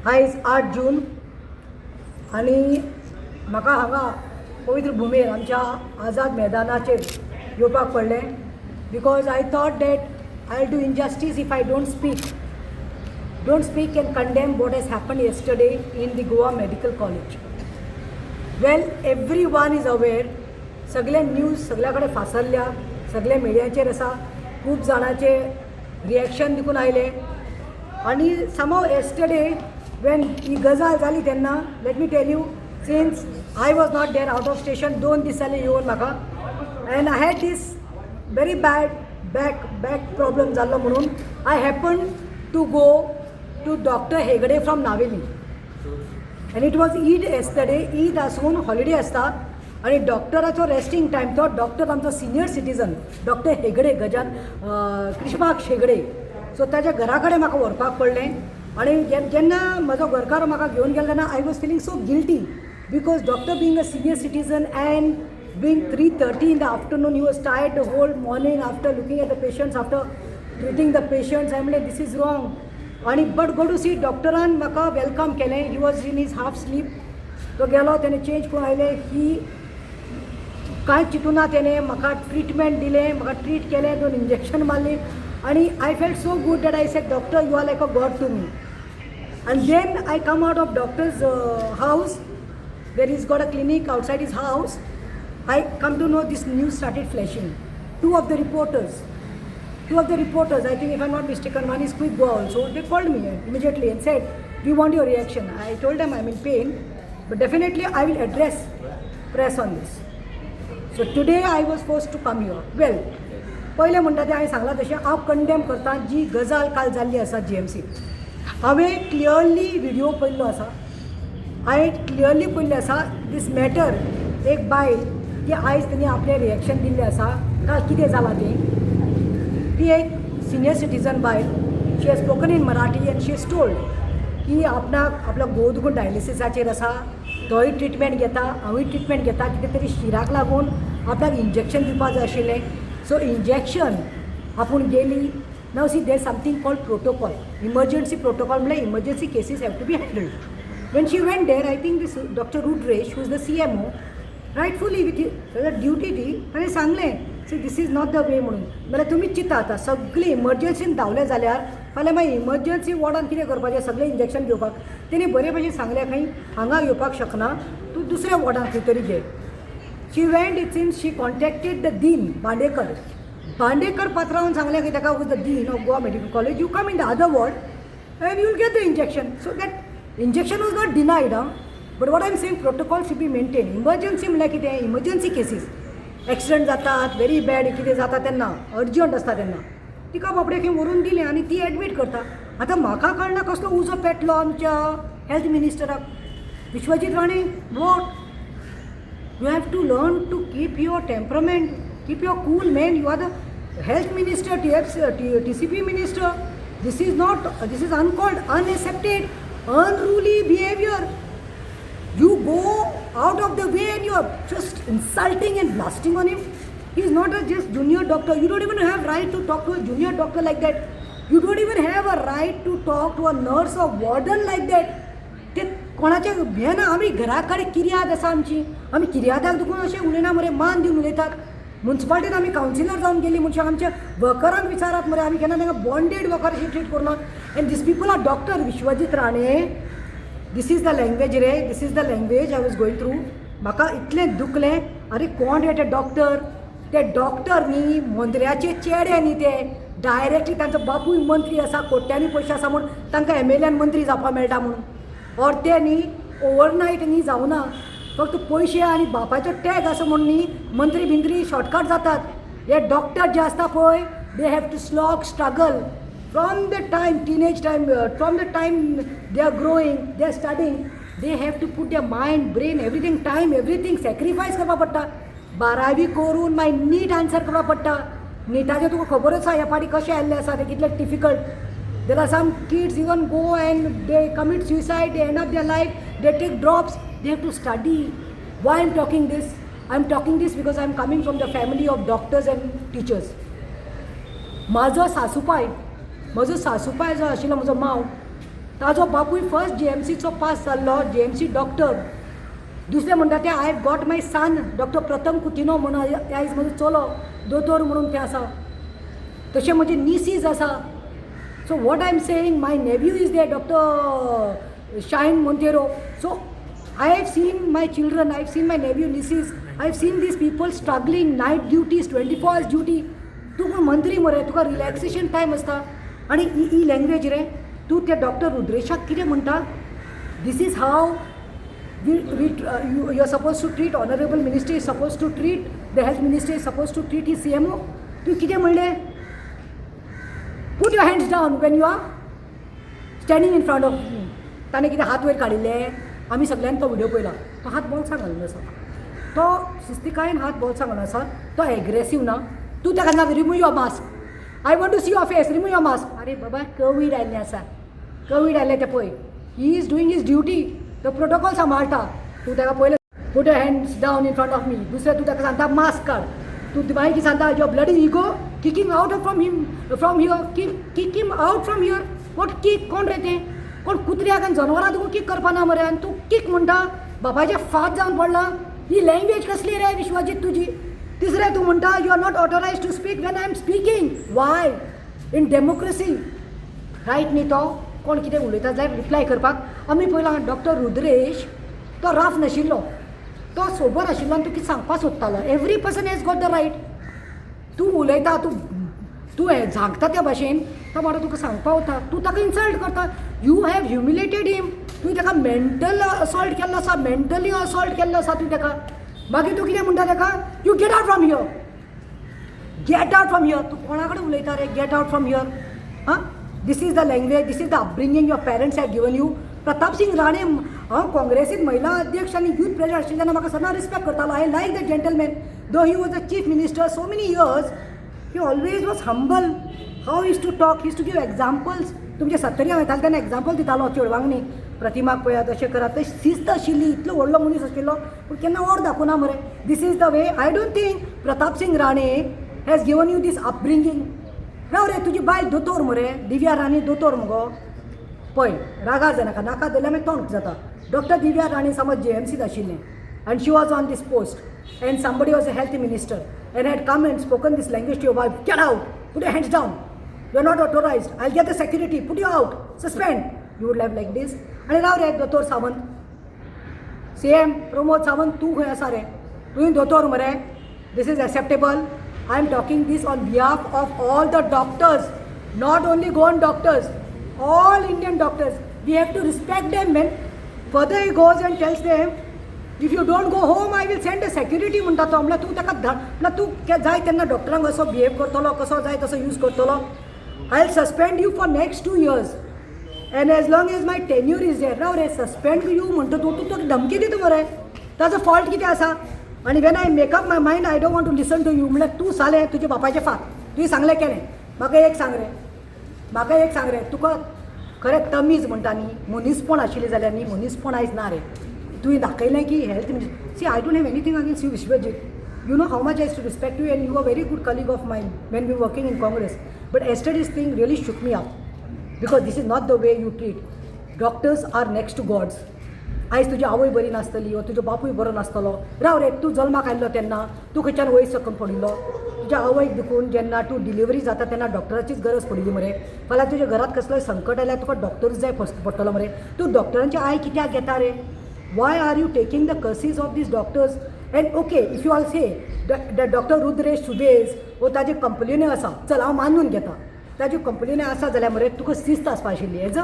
आयज 8 जून आणि म्हाका हांगा पवित्र भुमेर आमच्या आझाद मैदानाचेर येवपाक पडलें because I thought that I do injustice if I don't speak end condemn what has happen yesterday in the Goa medical college. Well every one is aware, सगळे न्यूज सगळ्या कडेन फासरल्या, सगळे मिडियाचेर आसा, खूब जाणांचे रिएक्शन देखून आयले आणि समहाव येस्टरडे वेन ही गजाल जाली तेन्ना let me tell you, since I was not there out of station 2 दीस जाले येवन म्हाका, and I had this very bad back problem जाल्लो म्हणून I happen to go to doctor Hegde from Naveli. And it was Eid yesterday, Eid आसून holiday आसता आणि डॉक्टराचो रेस्टिंग टायम. तो डॉक्टर आमचो सिनियर सिटीजन डॉक्टर हेगडे गजान कृष्णाक्ष हेगडे. सो ताच्या घरा कडेन म्हाका व्हरपाक पडलें आणि जेन्ना म्हजो घरकार म्हाका घेवन गेलो तेन्ना I was feeling so guilty because doctor being a senior citizen and being 3:30 in the afternoon, he was tired the whole morning after looking at the patients, after treating the patients. I म्हणलें this is wrong. आणि but go to see डॉक्टरान म्हाका welcome केलें. He was in his half sleep. तो गेलो, तेणे change करून आयले. ही कांयच चिंतूना, तेणे म्हाका ट्रिटमेंट दिलें, म्हाका ट्रीट केलें, 2 इंजेक्शन मारलीं आणि I felt so good that I said doctor you are like a god to me. And then I come out of doctor's house where he's got a clinic outside his house. I come to know this news started flashing. Two of the reporters, I think if I'm not mistaken, one is Quick Goa also, they called me immediately and said, we want your reaction. I told them I'm in pain, but definitely I will address press on this. So today I was forced to come here. Well, पहिले म्हणटा ते हांवें सांगलां तशें हांव condemn करता जी गजाल काल जाल्ली आसा GMC. हांवें क्लियरली व्हिडिओ पळयल्लो आसा, हांवें क्लियरली पळयल्लें आसा दीस मॅटर. एक बायल जी आयज तेणी आपलें रिएक्शन दिल्लें आसा, काल कितें जालां तें, ती एक सिनियर सिटीजन बायल. She has spoken in Marathi and she has told की आपणाक आपलो घोव दुखून डायलिसिसाचेर आसा, तोय ट्रिटमेंट घेता, हांवूय ट्रिटमेंट घेता, कितें तरी शिराक लागून आपणाक इंजेक्शन दिवपाक जाय आशिल्लें. सो इंजेक्शन आपूण गेली. Now see, there's something called protocol, emergency protocol. Emergency cases have to be handled. When she went there, I think this Dr. Rudresh, who is the CMO, rightfully with the duty ती ताणें सांगलें, see this is not the way म्हणून. नाल्यार तुमी चिंता आतां सगळी इमर्जन्सीन धांवले जाल्यार फाल्यां मागीर इमर्जन्सी वॉर्डान कितें करपाचें, सगळें इंजेक्शन घेवपाक. तेणी बरे भशेन सांगलें खंय हांगा येवपाक शकना, तूं दुसऱ्या वॉर्डान खंय तरी घे. She went, it since she contacted the dean Bandekar पात्रांवन सांगलें की ताका who's the dean of Goa medical college, you come in the other ward and you will get the injection. So that injection was not denied. But what I am saying, protocol should be maintain. Emergency म्हणल्यार कितें, emergency cases, accident जातात, very bad कितें जाता तेन्ना, urgent आसता तेन्ना तिका बाबडे खंय व्हरून दिलें आनी ती एडमीट करता. आतां म्हाका कळना कसलो उजो पेटलो आमच्या हेल्थ मिनिस्टराक Vishwajit Rane. What you have to learn to keep your temperament, keep your cool, man. You are the health minister, TCP minister. This is uncalled, unaccepted, unruly behavior. You go out of the way and you are just insulting and blasting on him. He is not a just junior doctor. You don't even have right to talk to a junior doctor like that. You don't even have a right to talk to a nurse or warden like that. ते कोणाच्या भेना आमी घरा कडेन किर्याद आसा आमची, आमी किर्यादाक दुखून अशें उलयना मरे, मान दिवन उलयतात. म्युन्सिपाल्टीन आमी कावन्सिलर जावन गेली म्हणजे आमच्या वर्करांक विचारात मरे, आमी केन्ना तांकां बॉन्डेड वर्कर अशी ट्रीट करना. And these people are doctor. Vishwajeet Rane, this is the language रे, this is the language I was going through. म्हाका इतलें दुखलें, अरे कोण रे ते डॉक्टर न्ही, मंत्र्याचे चेडे न्ही ते, डायरेक्टली तांचो बापूय मंत्री आसा, कोट्यांनी पयशे आसा म्हूण तांकां MLAन मंत्री जावपाक मेळटा म्हणून. और ते न्ही ओवरनायट न्ही जावना, फक्त पयशे आनी बापाचो टॅग आसा म्हूण न्ही मंत्री बिंत्री शॉर्टकट जातात. हे डॉक्टर जे आसता पळय, they have to struggle from the time teenage time, from the time they are growing, they are studying, they have to put their mind, brain, everything, time, everything sacrifice करपा पडटा. 12वी करून मागीर नीट आन्सर करपा पडटा. नीटाचें तुका खबरच आसा ह्या फाटी कशें आयल्लें आसा तें, कितलें difficult. There are some kids even go and they commit suicide, they end up their life, they take drops, they have to study. Why I'm talking this? I'm talking this because I'm coming from the family of doctors and teachers. म्हजो सासूपाय जो आशिल्लो, म्हजो मांव, ताजो बापूय first JMCचो pass जाल्लो, JMC doctor. दुसरें म्हणटा ते I got my son doctor प्रथम कुतिनो म्हणून ते आयज म्हजो चलो दोतोर म्हणून ते आसा. तशें म्हजे निसीज आसा. So what I am saying, my nephew is there doctor Shayan Monteiro. सो I have seen my children, I have seen my nephew, nieces, I have seen these people struggling, night duties, 24 hours duty. तू कोण मंत्री मरे, तुका relaxation time आसता आनी ही language रे. तू त्या doctor रुद्रेशाक कितें म्हणटा? This is how you are suppose to treat, honourable minister is suppose to treat, the health minister is suppose to treat he CMO. तू कितें म्हणलें? Put your hands down when you are standing in front of me. ताणें कितें हात वयर काडिल्ले, आमी सगळ्यांनी तो व्हिडिओ पळयला. तो हात बोल्सां घालून आसा, तो शिस्तिकायेन हात बोल्सां घालून आसा. तो एग्रेसीव ना. तू ताका ना remove your mask, I want to see your face, remove your mask. अरे बाबा कोवीड आयिल्लें आसा, कोवीड आयिल्लें तें पळय. He is doing his duty, तो प्रोटोकॉल सांबाळटा. तू ताका पयलें put your hands down in front of me. दुसरें तू ताका सांगता मास्क काड. तू मागीर कितें सांगता, your bloody ego kicking out from here, kick him out from here. What kick? कोण रे तें? कोण कुत्र्याक आनी जनावरां तुका किक करपाना मरे, आनी तूं किक म्हणटा? बापायचे फात जावन पडला. ही लँग्वेज कसली रे विश्वजीत तुजी? तिसरें तूं म्हणटा you are not authorise to speak when I am speaking. Why? In democracy right न्ही तो? कोण कितें उलयता जाल्यार रिप्लाय करपाक. आमी पयलां डॉक्टर रुद्रेश तो राफ नाशिल्लो, तो सोबर आशिल्लो आनी तूं कितें सांगपाक सोदतालो. Every person has got the right. तूं उलयता, तूं हें झांकता त्या भाशेन, तो म्हणटा तुका सांगपा वता, तूं ताका इन्सल्ट करता. यू हॅव ह्युमिलेटेड हिम. तुवें ताका मेंटल असॉल्ट केल्लो आसा, मेंटली असॉल्ट केल्लो आसा तुवें ताका. मागीर तूं कितें म्हणटा ताका? You get out from here, get out from here. तूं कोणा कडेन उलयता रे? Get out from here. हां, this is the language, this is the upbringing your parents have given you. Pratap Singh Rane, हांव काँग्रेसींत महिला अध्यक्ष आनी यूथ प्रेसिडेंट आशिल्ले तेन्ना म्हाका सदां रिस्पेक्ट करतालो. I like the gentleman. Though he was the chief minister so many years, he always was humble. How is to talk, is to give examples. तुमचे 70 वयताले तेन्ना एक्झाम्पल दितालो चेडवांक न्ही, प्रतिमाक पळयात अशें करात. तशी शिस्त आशिल्ली, इतलो व्हडलो मनीस आशिल्लो पूण केन्ना ओर दाखोवना मरे. This is the way. I don't think Pratap Singh Rane has given you this upbringing. राव रे, तुजी बायल दोतोर मरे, दिव्या राणी दोतोर मुगो. पळय, रागा जानाका, नाका जाल्यार मागीर तोंड जाता. डॉक्टर दिव्या राणी समज JMCत आशिल्लें and she was on this post and somebody was a health minister and had come and spoken this language to your wife. Get out, put your hands down, you are not authorized, I'll get the security, put you out, suspend. You would have like this. आणि राव रे दोतोर Sawant, CM Pramod Sawant, तूं खंय आसा रे? तुवें दोतोर मरे. This is acceptable. I am talking this on behalf of all the doctors, not only Goan doctors, all Indian doctors. We have to respect them. When further he goes and tells them, if you don't go home, I will send a security म्हणटा तो. म्हणल्यार तूं ताका म्हणल्यार तूं जाय तेन्ना डॉक्टरांक असो बिहेव करतलो, कसो जाय तसो यूज करतलो. I will suspend you for next 2 years and as long as my tenure is there. Rao ray, suspend you म्हणटा तूं तुका धमकी दिता मरे. ताजो फॉल्ट कितें आसा? आनी when I make up my mind, I don't want to listen to you. म्हणल्यार तूं सालें, तुजे बापायचें फात, तुवें सांगलें केलें. म्हाका एक सांग रे, म्हाका एक सांग रे, तुका खरें तमीज म्हणटा न्ही, मनीसपण आशिल्लें जाल्यार न्ही, मनीसपण आयज ना रे. तुवें दाखयलें की health minister. See, I don't have anything against you Vishwajeet. You know how much I used to respect you and you were a very good colleague of mine when we were working in Congress. But yesterday's thing really shook me up because this is not the way you treat. Doctors are next to gods. आयज तुजी आवय बरी नासतली वा तुजो बापूय बरो नासतलो. राव रे, तूं जल्माक आयल्लो तेन्ना तूं खंयच्यान वयर सकून पडिल्लो. तुज्या आवयक देखून जेन्ना तूं डिलिव्हरी जाता तेन्ना डॉक्टराचीच गरज पडिल्ली मरे. फाल्यां तुज्या घरांत कसलोय संकट आयल्यार तुका डॉक्टर्स जाय पडटलो मरे. तूं डॉक्टरांची आय कित्याक घेता रे? Why are you taking the curses of these doctors? And okay, if you all say that Dr. Rudresh Subez वो ताजे कंप्लेनी आसा, चल हांव मानून घेता, ताजी कंप्लेनी आसा जाल्यार मरे तुका शिस्त आसपा आशिल्ली. As a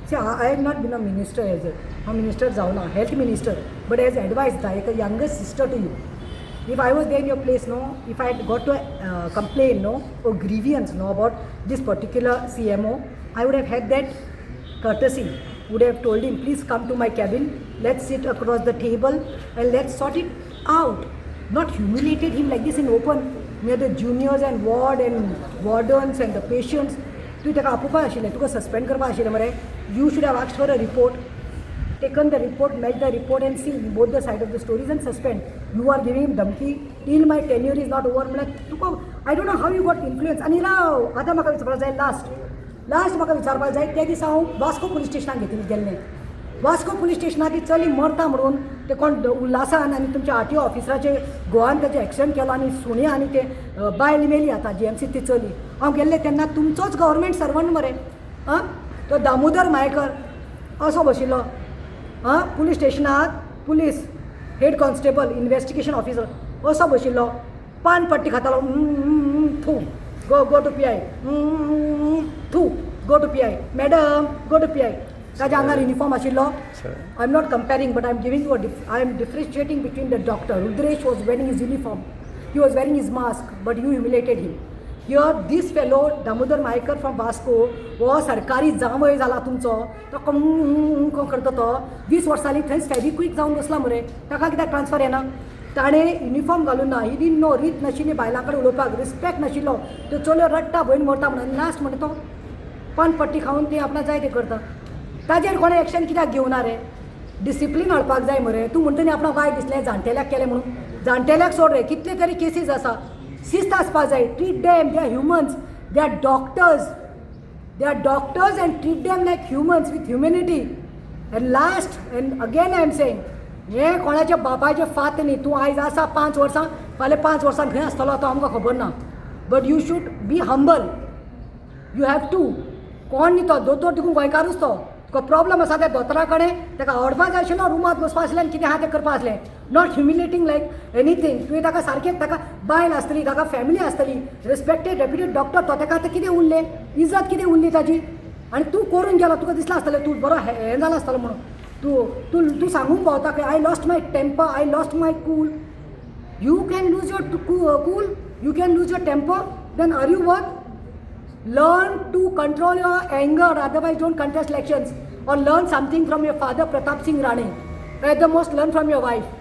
see, I have not been a minister. As a हांव मिनिस्टर जावना, health minister, but as advice दा एक youngest sister to you. If I was there in your place, no, if I had got to complain, no, or grievance, no, about this particular CMO, I would have had that courtesy. Would have told him, please come to my cabin, let's sit across the table and let's sort it out. Not humiliated him like this in open near the juniors and ward and wardens and the patients. तूं ताका आपोवपा आशिल्लें, तुका suspend करपा आशिल्लें मरे. You should have asked for a report, taken the report, met the report and seen both the side of the stories and suspend. You are giving him धमकी till my tenure is not over. म्हळ्यार तुका, I don't know how you got influence. आनी राव, आतां म्हाका विचारपाक जाय last, last म्हाका विचारपाक जाय त्या दिसा हांव वास्को पुलीस स्टेशनाक गेल्लें वास्को पुलीस स्टेशनाक ती चली मरता म्हणून ते कोण उल्हासान आनी तुमच्या आरटीओ ऑफिसराचे गोवान ताचे एक्सिडेंट केलो आनी सुणी आनी ते बायल मेली आतां GMC ती चली हांव गेल्लें तेन्ना तुमचोच गव्हर्मेंट सर्वंट मरे आं तो दामोदर मायेकर असो बशिल्लो आं पुलीस स्टेशनाक police head constable investigation officer असो बशिल्लो पान पट्टी खातालो थू गो टू PI थू go to PI madam go to PI ताज्या आंगार युनिफॉर्म आशिल्लो I am not comparing but I am giving you I am differentiating between the doctor Rudresh was wearing his uniform he was wearing his mask but you humiliated him here this fellow Damodar Mayekar from Vasco हो सरकारी जावय जाला तुमचो तो कोण करता तो 20 वर्सांनी थंय फॅबिक्विक जावन बसला मरे ताका कित्याक ट्रान्सफर येना ताणें युनिफॉर्म घालून ना ही डीन नो रीत नाशिल्ली बायलां कडेन उलोवपाक रिस्पेक्ट नाशिल्लो त्यो चलयो रडटा भयण मरता म्हणून लास्ट म्हणटा तो पान पट्टी खावन ती आपणा जाय ते करता ताजेर कोणें एक्शन कित्याक घेवना रे डिसिप्लीन हाडपाक जाय मरे तूं म्हणटा न्ही आपणाक काय दिसलें जाणटेल्याक केलें म्हणून जाणटेल्याक सोड रे कितले तरी केसीस आसा शिस्त आसपाक जाय treat them they are humans they are doctors and treat them like humans with humanity and last and again I am saying हें कोणाच्या बापायचें फात न्ही तूं आयज आसा 5 वर्सां फाल्यां 5 वर्सां खंय आसतलो तो आमकां खबर ना but you should be humble you have to कोण न्ही तो दोतोर देखून गोंयकारूच तो तुका प्रॉब्लम आसा त्या दोतोरा कडेन ताका आवडपाक जाय आशिल्लो रुमांत बसपा आसलें आनी कितें आहा तें करपा आसलें नॉट ह्युमिलेटींग लायक एनीथींग तुवें ताका सारकें ताका बायल आसतली ताका फॅमिली आसतली रिस्पेक्टेड रेप्युटेड डॉक्टर तो ताका आतां कितें उरलें इज्जत कितें उरली ताजी आनी तूं करून गेलो तुका दिसलें आसतलें तूं बरो हें जालो आसतलो म्हणून तूं सांगूंक पावता की I lost my temper I lost my cool you can lose your cool you can lose your temper then are you worth learn to control your anger otherwise don't contest elections or learn something from your father Pratap Singh Rane at the most learn from your wife